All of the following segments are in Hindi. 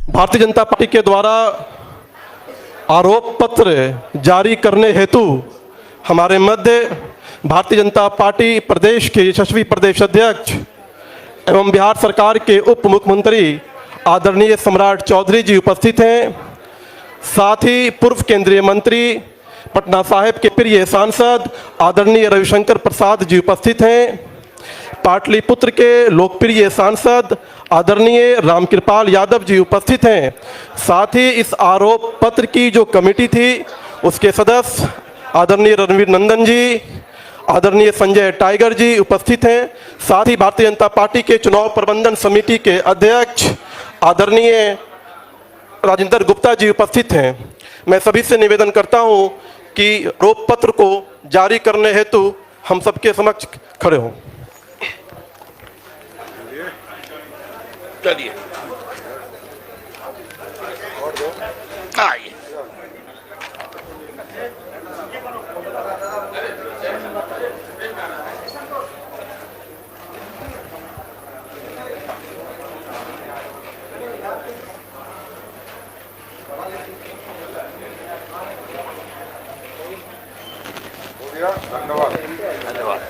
भारतीय जनता पार्टी के द्वारा आरोप पत्र जारी करने हेतु हमारे मध्य भारतीय जनता पार्टी प्रदेश के यशस्वी प्रदेश अध्यक्ष एवं बिहार सरकार के उप मुख्यमंत्री आदरणीय सम्राट चौधरी जी उपस्थित हैं। साथ ही पूर्व केंद्रीय मंत्री पटना साहिब के प्रिय सांसद आदरणीय रविशंकर प्रसाद जी उपस्थित हैं। पाटलिपुत्र के लोकप्रिय सांसद आदरणीय रामकृपाल यादव जी उपस्थित हैं। साथ ही इस आरोप पत्र की जो कमेटी थी उसके सदस्य आदरणीय रणवीर नंदन जी, आदरणीय संजय टाइगर जी उपस्थित हैं। साथ ही भारतीय जनता पार्टी के चुनाव प्रबंधन समिति के अध्यक्ष आदरणीय राजेंद्र गुप्ता जी उपस्थित हैं। मैं सभी से निवेदन करता हूं कि आरोप पत्र को जारी करने हेतु हम सबके समक्ष खड़े हों। चलिए आइए। धन्यवाद।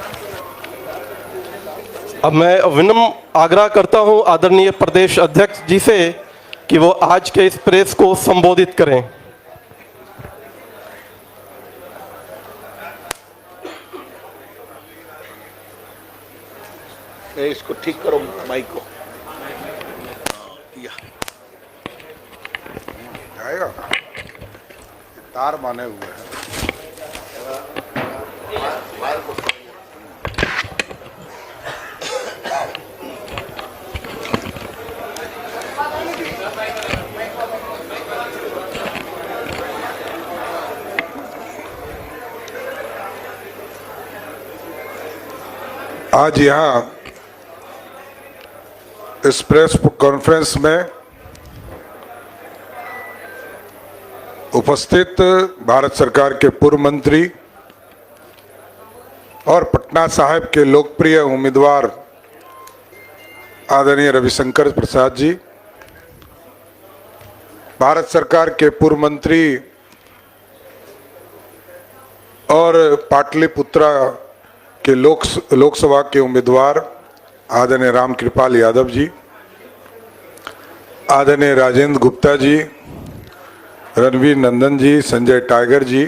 अब मैं विनम्र आग्रह करता हूं आदरणीय प्रदेश अध्यक्ष जी से कि वो आज के इस प्रेस को संबोधित करें। इसको ठीक करो माइक को। जाएगा तार माने हुए हैं। आज यहाँ इस प्रेस कॉन्फ्रेंस में उपस्थित भारत सरकार के पूर्व मंत्री और पटना साहिब के लोकप्रिय उम्मीदवार आदरणीय रविशंकर प्रसाद जी, भारत सरकार के पूर्व मंत्री और पाटलिपुत्रा के लोकसभा के उम्मीदवार आदरणीय रामकृपाल यादव जी, आदरणीय राजेंद्र गुप्ता जी, रणवीर नंदन जी, संजय टाइगर जी,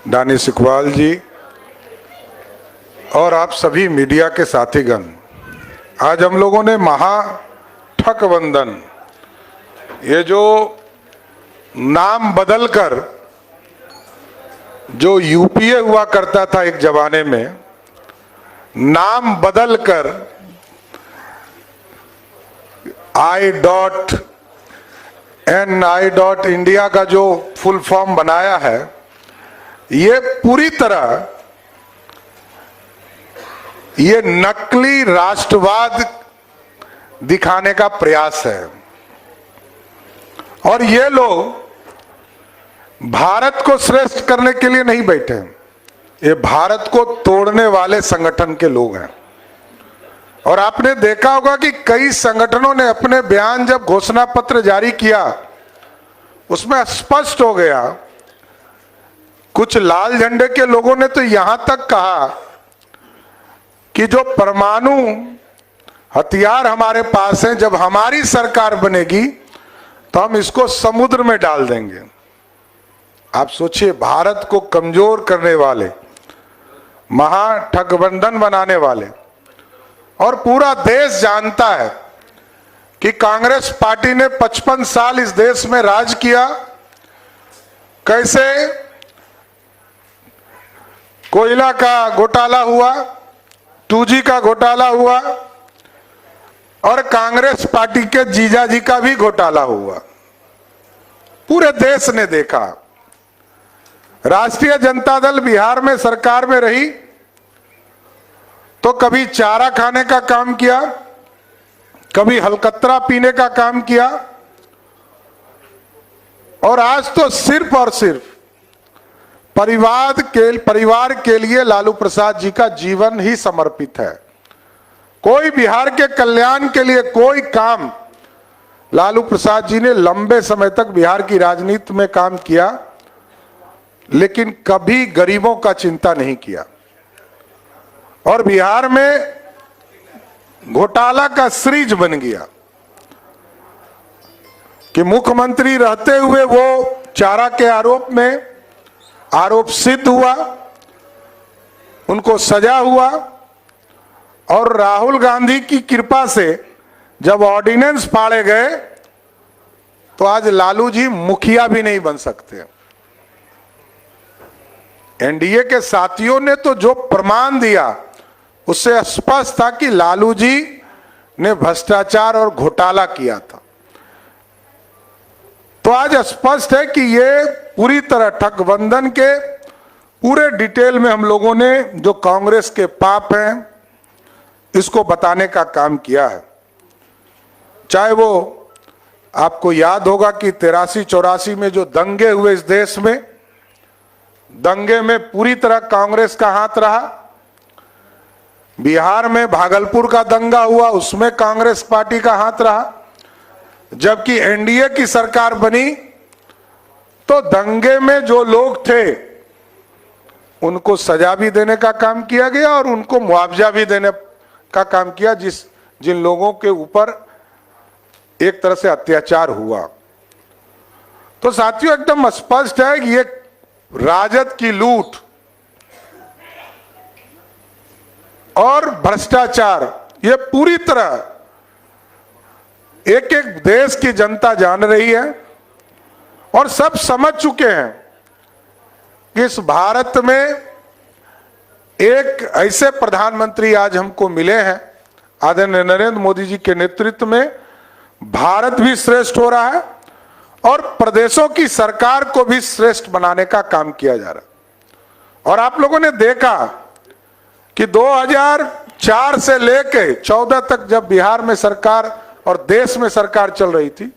दानिश इकबाल जी और आप सभी मीडिया के साथीगण, आज हम लोगों ने महाठगबंधन, ये जो नाम बदलकर जो यूपीए हुआ करता था एक जमाने में, नाम बदलकर I.NI.India का जो फुल फॉर्म बनाया है, ये पूरी तरह ये नकली राष्ट्रवाद दिखाने का प्रयास है। और ये लोग भारत को श्रेष्ठ करने के लिए नहीं बैठे, ये भारत को तोड़ने वाले संगठन के लोग हैं। और आपने देखा होगा कि कई संगठनों ने अपने बयान जब घोषणा पत्र जारी किया उसमें स्पष्ट हो गया, कुछ लाल झंडे के लोगों ने तो यहां तक कहा कि जो परमाणु हथियार हमारे पास हैं, जब हमारी सरकार बनेगी तो हम इसको समुद्र में डाल देंगे। आप सोचिए, भारत को कमजोर करने वाले, महाठगबंधन बनाने वाले, और पूरा देश जानता है कि कांग्रेस पार्टी ने 55 साल इस देश में राज किया, कैसे कोयला का घोटाला हुआ, 2G का घोटाला हुआ और कांग्रेस पार्टी के जीजाजी का भी घोटाला हुआ। पूरे देश ने देखा। राष्ट्रीय जनता दल बिहार में सरकार में रही तो कभी चारा खाने का काम किया, कभी हलकतरा पीने का काम किया, और आज तो सिर्फ और सिर्फ परिवार के लिए लालू प्रसाद जी का जीवन ही समर्पित है। कोई बिहार के कल्याण के लिए कोई काम लालू प्रसाद जी ने लंबे समय तक बिहार की राजनीति में काम किया, लेकिन कभी गरीबों का चिंता नहीं किया। और बिहार में घोटाला का सीरीज बन गया कि मुख्यमंत्री रहते हुए वो चारा के आरोप सिद्ध हुआ, उनको सजा हुआ, और राहुल गांधी की कृपा से जब ऑर्डिनेंस फाड़े गए तो आज लालू जी मुखिया भी नहीं बन सकते। एनडीए के साथियों ने तो जो प्रमाण दिया उससे स्पष्ट था कि लालू जी ने भ्रष्टाचार और घोटाला किया था। तो आज स्पष्ट है कि ये पूरी तरह ठगबंधन के पूरे डिटेल में हम लोगों ने जो कांग्रेस के पाप हैं इसको बताने का काम किया है। चाहे वो आपको याद होगा कि 83-84 में जो दंगे हुए इस देश में, दंगे में पूरी तरह कांग्रेस का हाथ रहा। बिहार में भागलपुर का दंगा हुआ, उसमें कांग्रेस पार्टी का हाथ रहा। जबकि एनडीए की सरकार बनी तो दंगे में जो लोग थे उनको सजा भी देने का काम किया गया और उनको मुआवजा भी देने का काम किया, जिन लोगों के ऊपर एक तरह से अत्याचार हुआ। तो साथियों एकदम स्पष्ट है कि ये राजद की लूट और भ्रष्टाचार ये पूरी तरह एक एक देश की जनता जान रही है और सब समझ चुके हैं कि इस भारत में एक ऐसे प्रधानमंत्री आज हमको मिले हैं, आदरणीय नरेंद्र मोदी जी के नेतृत्व में भारत भी श्रेष्ठ हो रहा है और प्रदेशों की सरकार को भी श्रेष्ठ बनाने का काम किया जा रहा है। और आप लोगों ने देखा कि 2004 से लेके 14 तक जब बिहार में सरकार और देश में सरकार चल रही थी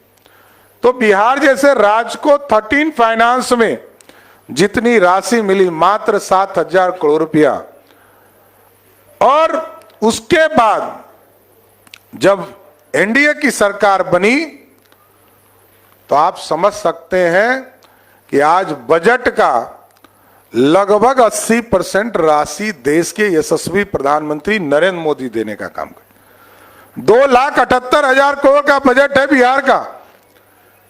तो बिहार जैसे राज्य को 13 फाइनेंस में जितनी राशि मिली मात्र 7,000 करोड़ रुपया। और उसके बाद जब एनडीए की सरकार बनी तो आप समझ सकते हैं कि आज बजट का लगभग 80% राशि देश के यशस्वी प्रधानमंत्री नरेंद्र मोदी देने का काम कर। 2,78,000 करोड़ का बजट है बिहार का,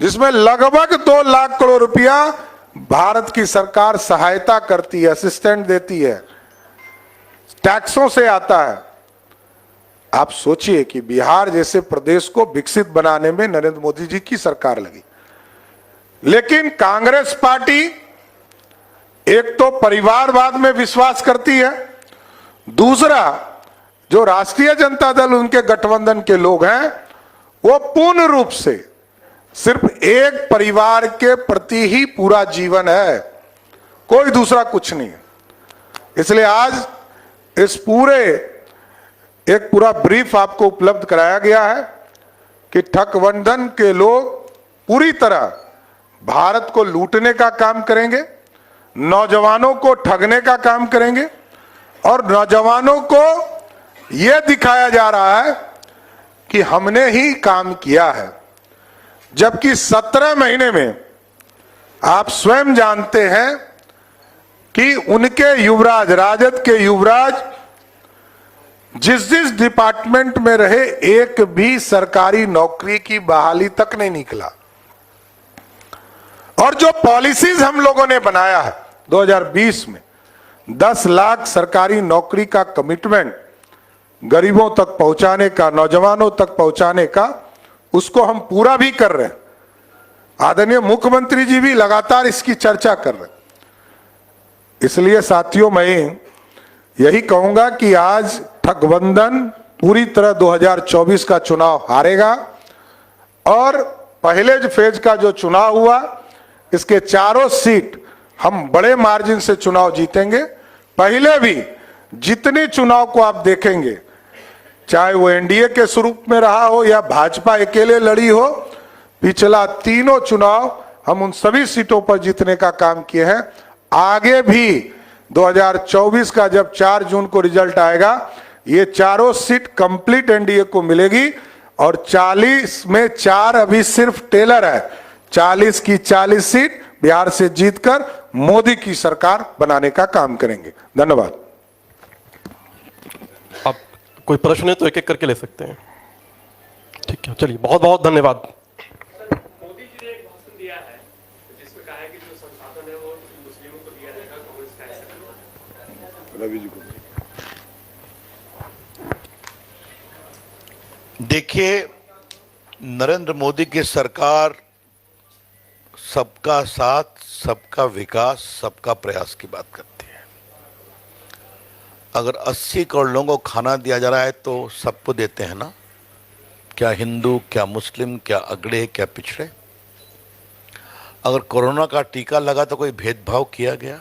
जिसमें लगभग 2 लाख करोड़ रुपया भारत की सरकार सहायता करती है, असिस्टेंट देती है, टैक्सों से आता है। आप सोचिए कि बिहार जैसे प्रदेश को विकसित बनाने में नरेंद्र मोदी जी की सरकार लगी। लेकिन कांग्रेस पार्टी एक तो परिवारवाद में विश्वास करती है, दूसरा जो राष्ट्रीय जनता दल उनके गठबंधन के लोग हैं वो पूर्ण रूप से सिर्फ एक परिवार के प्रति ही पूरा जीवन है, कोई दूसरा कुछ नहीं है। इसलिए आज इस एक पूरा ब्रीफ आपको उपलब्ध कराया गया है कि ठगबंधन के लोग पूरी तरह भारत को लूटने का काम करेंगे, नौजवानों को ठगने का काम करेंगे और नौजवानों को यह दिखाया जा रहा है कि हमने ही काम किया है। जबकि 17 महीने में आप स्वयं जानते हैं कि उनके युवराज, राजद के युवराज जिस डिपार्टमेंट में रहे एक भी सरकारी नौकरी की बहाली तक नहीं निकला। और जो पॉलिसीज हम लोगों ने बनाया है 2020 में 10 लाख सरकारी नौकरी का कमिटमेंट गरीबों तक पहुंचाने का, नौजवानों तक पहुंचाने का, उसको हम पूरा भी कर रहे हैं। आदरणीय मुख्यमंत्री जी भी लगातार इसकी चर्चा कर रहे हैं। इसलिए साथियों मैं यही कहूंगा कि आज ठगबंधन पूरी तरह 2024 का चुनाव हारेगा और पहले जो फेज का जो चुनाव हुआ इसके चारों सीट हम बड़े मार्जिन से चुनाव जीतेंगे। पहले भी जितने चुनाव को आप देखेंगे, चाहे वो एनडीए के स्वरूप में रहा हो या भाजपा अकेले लड़ी हो, पिछला तीनों चुनाव हम उन सभी सीटों पर जीतने का काम किए हैं। आगे भी 2024 का जब 4 जून को रिजल्ट आएगा, ये चारों सीट कंप्लीट एनडीए को मिलेगी और 40 में 4 अभी सिर्फ टेलर है। 40 की 40 सीट बिहार से जीतकर मोदी की सरकार बनाने का काम करेंगे। धन्यवाद। आप कोई प्रश्न है तो एक एक करके ले सकते हैं। ठीक है, चलिए, बहुत बहुत धन्यवाद। मोदी जी ने एक भाषण दिया है जिसमें कहा है कि जो संसाधन है वो मुस्लिमों को दिया जाएगा, कांग्रेस का ऐसा करना। रवि जी को देखिए, नरेंद्र मोदी की सरकार सबका साथ, सबका विकास, सबका प्रयास की बात करती है। अगर 80 करोड़ लोगों को खाना दिया जा रहा है तो सबको देते हैं ना, क्या हिंदू, क्या मुस्लिम, क्या अगड़े, क्या पिछड़े। अगर कोरोना का टीका लगा तो कोई भेदभाव किया गया।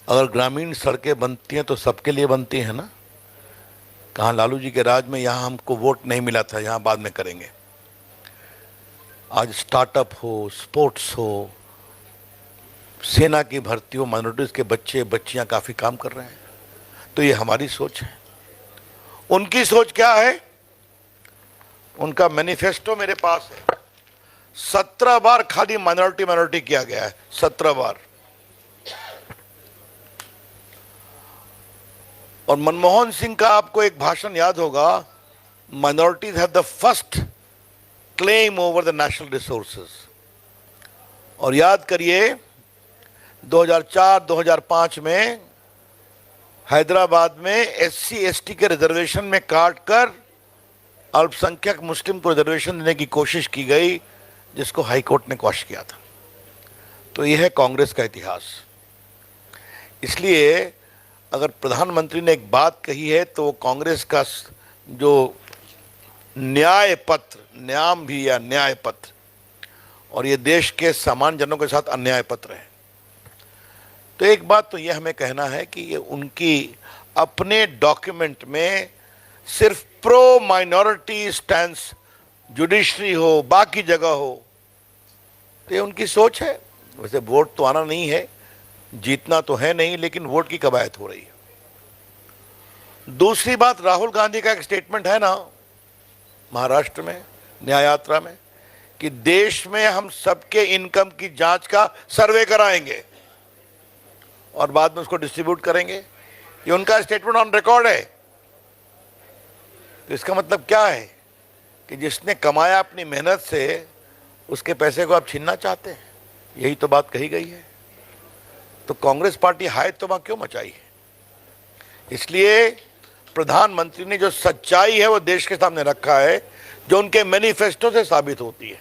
अगर ग्रामीण सड़कें बनती हैं तो सबके लिए बनती हैं ना। कहाँ लालू जी के राज में यहाँ हमको वोट नहीं मिला था, यहाँ बाद में करेंगे। आज स्टार्टअप हो, स्पोर्ट्स हो, सेना की भर्ती हो, माइनॉरिटीज के बच्चे बच्चियां काफी काम कर रहे हैं। तो ये हमारी सोच है। उनकी सोच क्या है? उनका मैनिफेस्टो मेरे पास है। 17 बार खाली माइनॉरिटी किया गया है, 17 बार। और मनमोहन सिंह का आपको एक भाषण याद होगा, minorities have the first claim over the national resources. और याद करिए 2004-2005 में हैदराबाद में एससी एसटी के रिजर्वेशन में काटकर अल्पसंख्यक मुस्लिम को रिजर्वेशन देने की कोशिश की गई, जिसको हाई कोर्ट ने क्वैश किया था। तो यह है कांग्रेस का इतिहास। इसलिए अगर प्रधानमंत्री ने एक बात कही है तो वो कांग्रेस का जो न्याय पत्र, न्याम भी या न्याय पत्र, और ये देश के सामान्य जनों के साथ अन्याय पत्र है। तो एक बात तो ये हमें कहना है कि ये उनकी अपने डॉक्यूमेंट में सिर्फ प्रो माइनॉरिटी स्टैंस, जुडिशरी हो, बाकी जगह हो, तो ये उनकी सोच है। वैसे वोट तो आना नहीं है, जीतना तो है नहीं, लेकिन वोट की कवायद हो रही है। दूसरी बात, राहुल गांधी का एक स्टेटमेंट है ना महाराष्ट्र में न्याय यात्रा में कि देश में हम सबके इनकम की जांच का सर्वे कराएंगे और बाद में उसको डिस्ट्रीब्यूट करेंगे। ये उनका स्टेटमेंट ऑन रिकॉर्ड है। तो इसका मतलब क्या है कि जिसने कमाया अपनी मेहनत से, उसके पैसे को आप छीनना चाहते हैं। यही तो बात कही गई है। तो कांग्रेस पार्टी हाय तौबा क्यों मचाई है? इसलिए प्रधानमंत्री ने जो सच्चाई है वो देश के सामने रखा है, जो उनके मैनिफेस्टो से साबित होती है।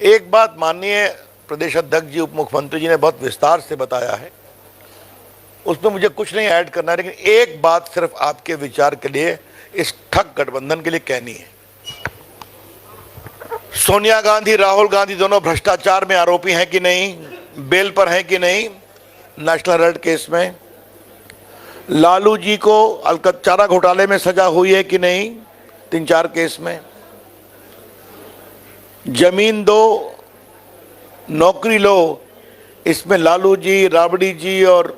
एक बात माननीय प्रदेश अध्यक्ष जी, उप मुख्यमंत्री जी ने बहुत विस्तार से बताया है, उसमें मुझे कुछ नहीं ऐड करना है, लेकिन एक बात सिर्फ आपके विचार के लिए, इस ठग गठबंधन के लिए कहनी है। सोनिया गांधी, राहुल गांधी दोनों भ्रष्टाचार में आरोपी हैं कि नहीं, बेल पर हैं कि नहीं नेशनल हेराल्ड केस में? लालू जी को चारा घोटाले में सजा हुई है कि नहीं 3-4 केस में? जमीन दो, नौकरी लो, इसमें लालू जी, राबड़ी जी और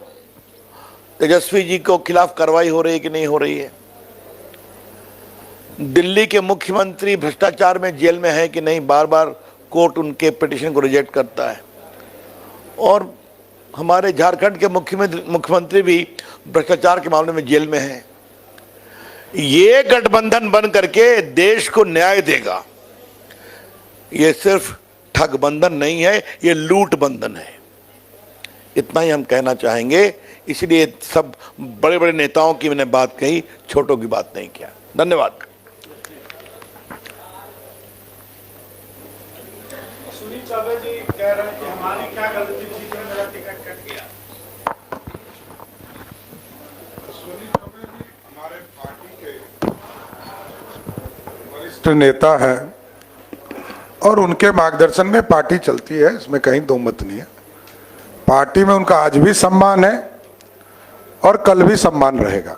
तेजस्वी जी को खिलाफ कार्रवाई हो रही है कि नहीं हो रही है? दिल्ली के मुख्यमंत्री भ्रष्टाचार में जेल में है कि नहीं, बार बार कोर्ट उनके पिटीशन को रिजेक्ट करता है। और हमारे झारखंड के मुख्यमंत्री भी भ्रष्टाचार के मामले में जेल में हैं। ये गठबंधन बन करके देश को न्याय देगा। ये सिर्फ ठग बंधन नहीं है, ये लूट बंधन है। इतना ही हम कहना चाहेंगे। इसलिए सब बड़े बड़े नेताओं की मैंने बात कही, छोटों की बात नहीं किया। धन्यवाद। सुनील चौबे जी कह रहे हैं कि हमारी क्या गलती थी कि मेरा टिकट कट गया। हमारे पार्टी के वरिष्ठ नेता है और उनके मार्गदर्शन में पार्टी चलती है, इसमें कहीं दो मत नहीं है। पार्टी में उनका आज भी सम्मान है और कल भी सम्मान रहेगा।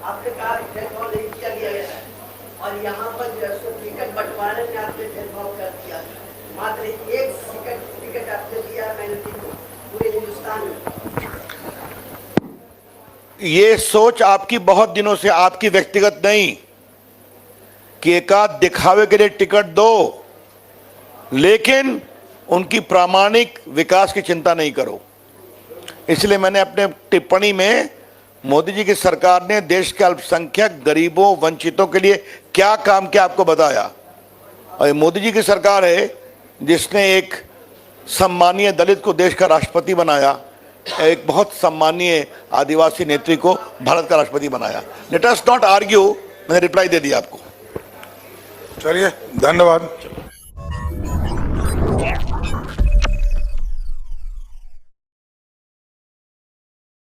आपने कहा भेदभाव नहीं किया गया है और यहाँ पर टिकट बंटवारे में आपने भेदभाव कर दिया। मात्र एक टिकट आपने दिया मैंने पूरे हिंदुस्तान में। ये सोच आपकी बहुत दिनों से, आपकी व्यक्तिगत नहीं, कि एकाध दिखावे के लिए टिकट दो, लेकिन उनकी प्रामाणिक विकास की चिंता नहीं करो। इसलिए मैंने अपने टिप्पणी में मोदी जी की सरकार ने देश के अल्पसंख्यक, गरीबों, वंचितों के लिए क्या काम किया आपको बताया। और ये मोदी जी की सरकार है जिसने एक सम्मानीय दलित को देश का राष्ट्रपति बनाया, एक बहुत सम्मानीय आदिवासी नेत्री को भारत का राष्ट्रपति बनाया। लेट अस नॉट आर्ग्यू, मैंने रिप्लाई दे दिया आपको। चलिए, धन्यवाद।